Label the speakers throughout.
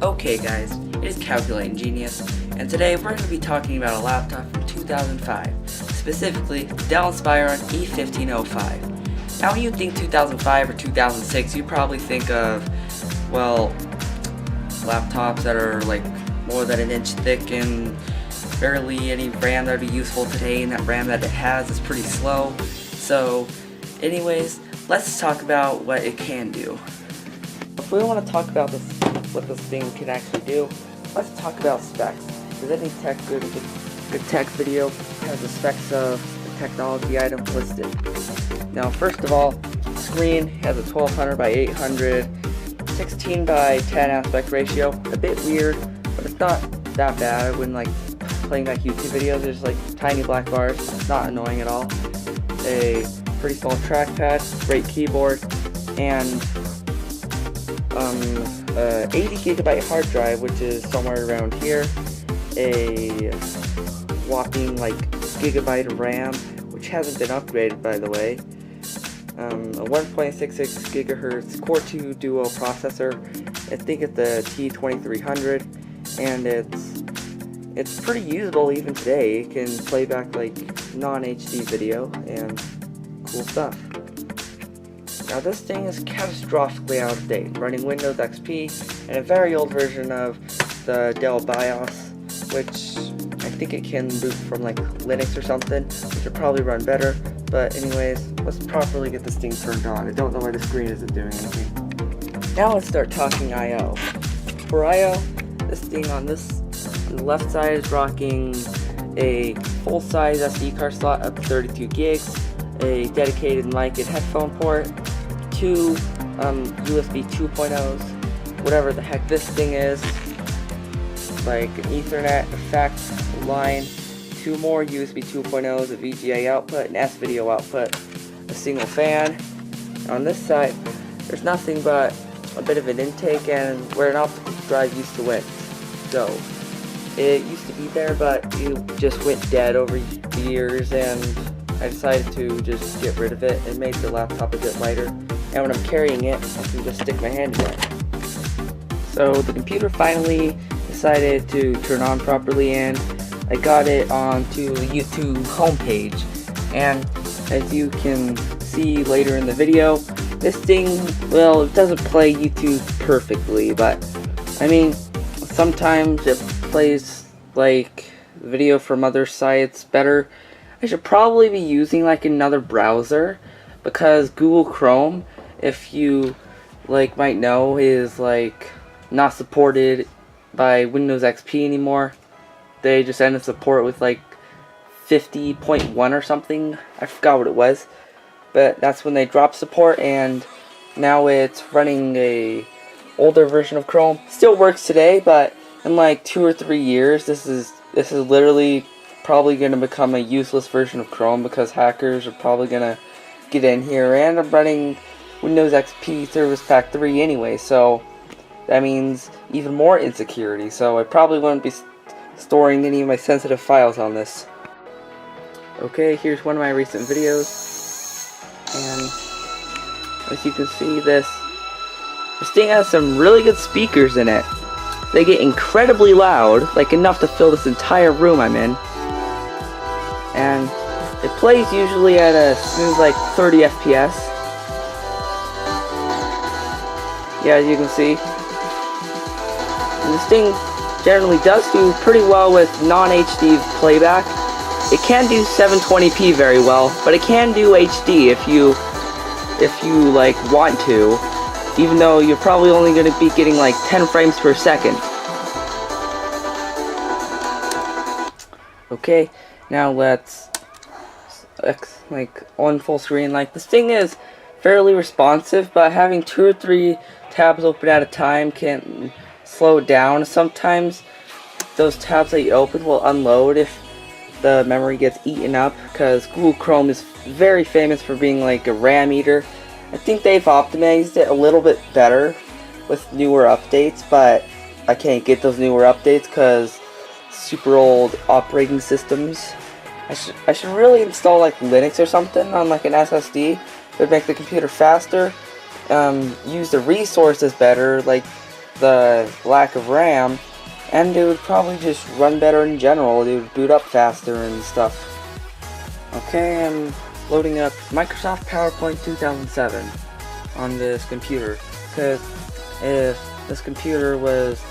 Speaker 1: Okay guys, it is Calculating Genius, and today we're going to be talking about a laptop from 2005, specifically Dell Inspiron E1505. Now when you think 2005 or 2006, you probably think of, well, laptops that are like more than an inch thick and barely any RAM that would be useful today, and that RAM that it has is pretty slow. So anyways, let's talk about what it can do. If we want to talk about what this thing can actually do, let's talk about specs. Because any good tech video has the specs of the technology item listed. Now, first of all, the screen has a 1200 by 800, 16 by 10 aspect ratio. A bit weird, but it's not that bad. When like playing back YouTube videos, there's like tiny black bars. It's not annoying at all. A pretty small trackpad, great keyboard, and 80 gigabyte hard drive, which is somewhere around here, a whopping like gigabyte of RAM, which hasn't been upgraded by the way, a 1.66 gigahertz Core 2 Duo processor. I think it's the T2300, and it's pretty usable even today. It can play back like non-HD video and cool stuff. Now this thing is catastrophically out of date, running Windows XP and a very old version of the Dell BIOS, which I think it can boot from like Linux or something, which would probably run better. But anyways, let's properly get this thing turned on. I don't know why the screen isn't doing anything. Now let's start talking I/O. For I/O, this thing on the left side is rocking a full-size SD card slot up to 32 gigs, a dedicated mic and headphone port, two USB 2.0s, whatever the heck this thing is, like an Ethernet effect line, two more USB 2.0s, a VGA output, an S-video output, a single fan. On this side, there's nothing but a bit of an intake and where an optical drive used to went. So it used to be there, but it just went dead over the years, and I decided to just get rid of it and make the laptop a bit lighter. And when I'm carrying it, I can just stick my hand in it. So the computer finally decided to turn on properly, and I got it onto the YouTube homepage. And as you can see later in the video, this thing, well, it doesn't play YouTube perfectly, but I mean, sometimes it plays like video from other sites better. I should probably be using like another browser, because Google Chrome, if you like might know, is like not supported by Windows XP anymore. They just ended support with like 50.1 or something. I forgot what it was, but that's when they dropped support, and now it's running a older version of Chrome. Still works today, but in like 2 or 3 years, this is literally probably going to become a useless version of Chrome, because hackers are probably going to get in here, and I'm running Windows XP Service Pack 3 anyway, so that means even more insecurity. So I probably won't be storing any of my sensitive files on this. Okay, here's one of my recent videos, and as you can see, this thing has some really good speakers in it. They get incredibly loud, like enough to fill this entire room I'm in. And it plays usually at a smooth like 30 FPS. Yeah, as you can see. And this thing generally does do pretty well with non-HD playback. It can do 720p very well, but it can do HD if you like want to, even though you're probably only going to be getting like 10 frames per second. Okay, now let's like on full screen. Like, this thing is fairly responsive, but having 2 or 3 tabs open at a time can slow it down. Sometimes those tabs that you open will unload if the memory gets eaten up, because Google Chrome is very famous for being like a RAM eater. I think they've optimized it a little bit better with newer updates, but I can't get those newer updates because super old operating systems. I should really install like Linux or something on like an SSD. It would make the computer faster, use the resources better. Like the lack of RAM, and it would probably just run better in general. It would boot up faster and stuff. Okay, I'm loading up Microsoft PowerPoint 2007 on this computer, because if this computer was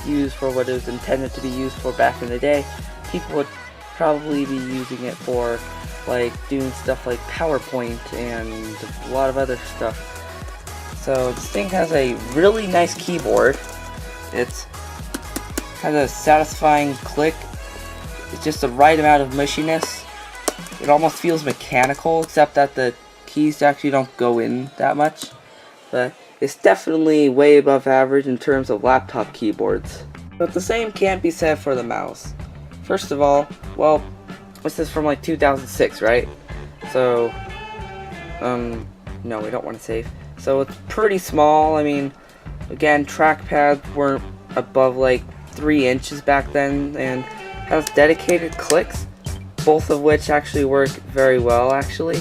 Speaker 1: used for what it was intended to be used for back in the day, people would probably be using it for like doing stuff like PowerPoint and a lot of other stuff. So this thing has a really nice keyboard. It's has a satisfying click. It's just the right amount of mushiness. It almost feels mechanical, except that the keys actually don't go in that much. But it's definitely way above average in terms of laptop keyboards. But the same can't be said for the mouse. First of all, well, this is from like 2006, right? So, no, we don't want to save. So it's pretty small. I mean, again, trackpads weren't above like 3 inches back then, and has dedicated clicks, both of which actually work very well. Actually,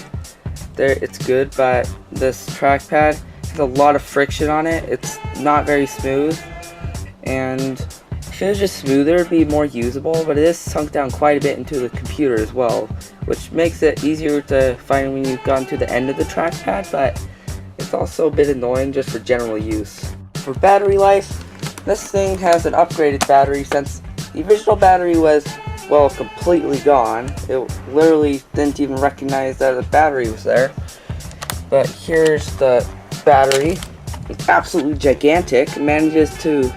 Speaker 1: it's good, but this trackpad has a lot of friction on it. It's not very smooth, and if it was just smoother, it'd be more usable, but it is sunk down quite a bit into the computer as well, which makes it easier to find when you've gotten to the end of the trackpad, but it's also a bit annoying just for general use. For battery life, this thing has an upgraded battery since the original battery was, well, completely gone. It literally didn't even recognize that the battery was there. But here's the battery. It's absolutely gigantic. It manages to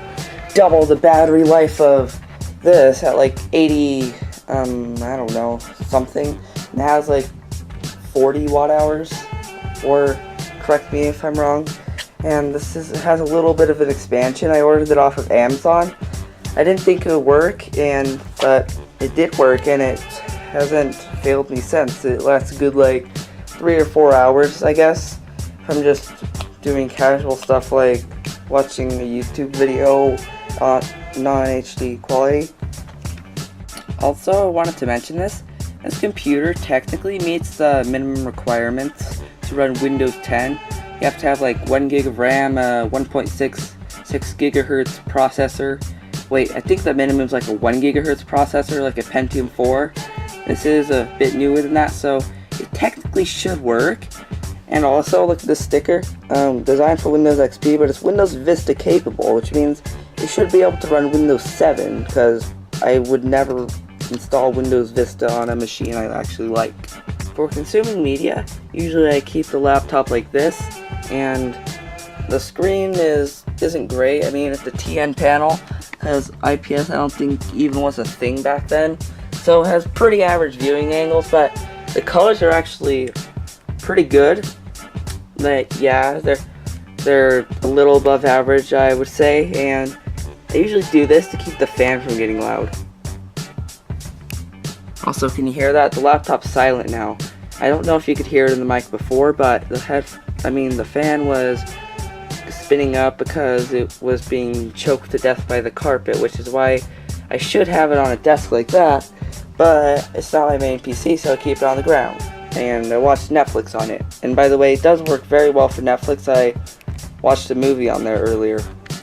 Speaker 1: double the battery life of this at like 80, I don't know, something. It has like 40 watt hours, or correct me if I'm wrong. And this has a little bit of an expansion. I ordered it off of Amazon. I didn't think it would work, but it did work, and it hasn't failed me since. It lasts a good like 3 or 4 hours, I guess. If I'm just doing casual stuff like watching a YouTube video on non-HD quality. Also, I wanted to mention this computer technically meets the minimum requirements to run Windows 10. You have to have like 1 gig of RAM, 1.66 gigahertz processor. Wait, I think the minimum is like a 1 gigahertz processor, like a Pentium 4. This is a bit newer than that, so it technically should work. And also, look at this sticker, designed for Windows XP, but it's Windows Vista capable, which means it should be able to run Windows 7, because I would never install Windows Vista on a machine I actually like. For consuming media, usually I keep the laptop like this, and the screen isn't great. I mean, it's a TN panel, has IPS, I don't think even was a thing back then, so it has pretty average viewing angles, but the colors are actually pretty good. Yeah, they're a little above average, I would say, and I usually do this to keep the fan from getting loud. Also, can you hear that? The laptop's silent now. I don't know if you could hear it in the mic before, but the fan was spinning up because it was being choked to death by the carpet, which is why I should have it on a desk like that, but it's not my main PC, so I keep it on the ground. And I watched Netflix on it. And by the way, it does work very well for Netflix. I watched a movie on there earlier.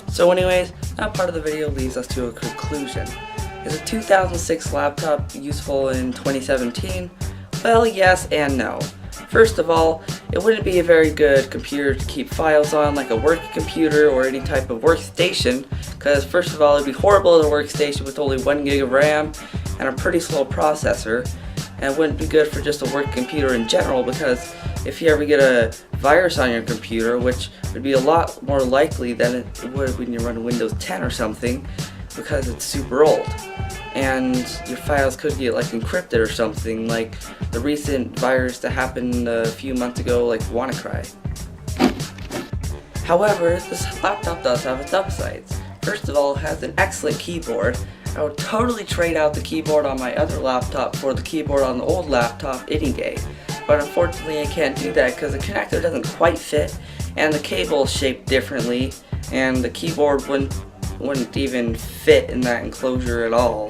Speaker 1: So anyways, that part of the video leads us to a conclusion. Is a 2006 laptop useful in 2017? Well, yes and no. First of all, it wouldn't be a very good computer to keep files on, like a work computer or any type of workstation, because first of all, it'd be horrible as a workstation with only 1 gig of RAM and a pretty slow processor, and it wouldn't be good for just a work computer in general, because if you ever get a virus on your computer, which would be a lot more likely than it would when you run Windows 10 or something, because it's super old, and your files could get like encrypted or something, like the recent virus that happened a few months ago, like WannaCry. However, this laptop does have its upsides. First of all, it has an excellent keyboard. I would totally trade out the keyboard on my other laptop for the keyboard on the old laptop any day, but unfortunately I can't do that because the connector doesn't quite fit, and the cable is shaped differently, and the keyboard wouldn't even fit in that enclosure at all.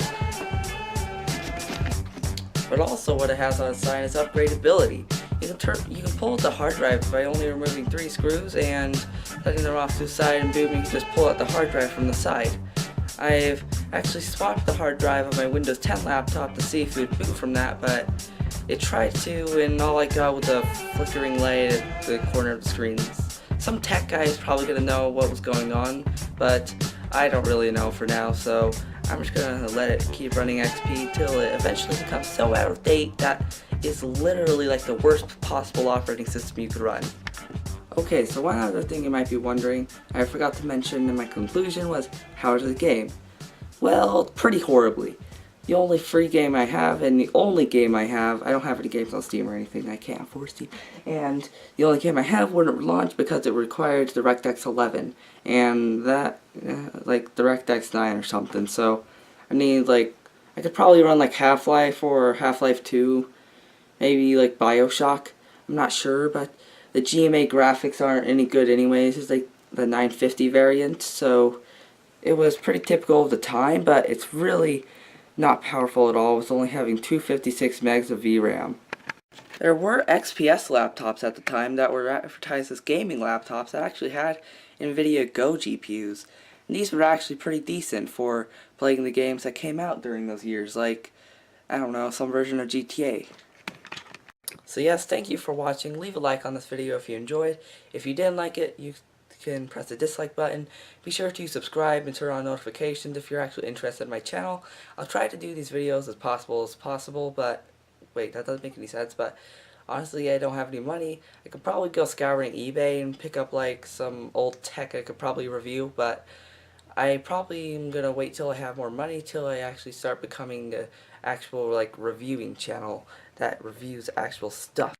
Speaker 1: But also what it has on its side is upgradability. you can pull the hard drive by only removing 3 screws and letting them off to the side, and boom, you can just pull out the hard drive from the side. I've actually swapped the hard drive on my Windows 10 laptop to see if it would boot from that, but it tried to, and all I got was a flickering light at the corner of the screen. Some tech guy is probably going to know what was going on, but I don't really know for now, so I'm just going to let it keep running XP till it eventually becomes so out of date that it's literally like the worst possible operating system you could run. Okay, so one other thing you might be wondering, I forgot to mention in my conclusion, was how is the game? Well, pretty horribly. The only free game I have, and the only game I have, I don't have any games on Steam or anything, I can't afford Steam, and the only game I have wouldn't launch because it required DirectX 11, and that, like DirectX 9 or something, so I need like, I could probably run like Half-Life or Half-Life 2, maybe like Bioshock, I'm not sure, but the GMA graphics aren't any good anyways. It's like the 950 variant, so it was pretty typical of the time, but it's really not powerful at all with only having 256 megs of VRAM. There were XPS laptops at the time that were advertised as gaming laptops that actually had NVIDIA Go GPUs. And these were actually pretty decent for playing the games that came out during those years, like, I don't know, some version of GTA. So yes, thank you for watching. Leave a like on this video if you enjoyed. If you didn't like it, you can press the dislike button. Be sure to subscribe and turn on notifications if you're actually interested in my channel. I'll try to do these videos as possible, but wait, that doesn't make any sense, but honestly, I don't have any money. I could probably go scouring eBay and pick up like some old tech I could probably review, but I probably am gonna wait till I have more money till I actually start becoming the actual like reviewing channel that reviews actual stuff.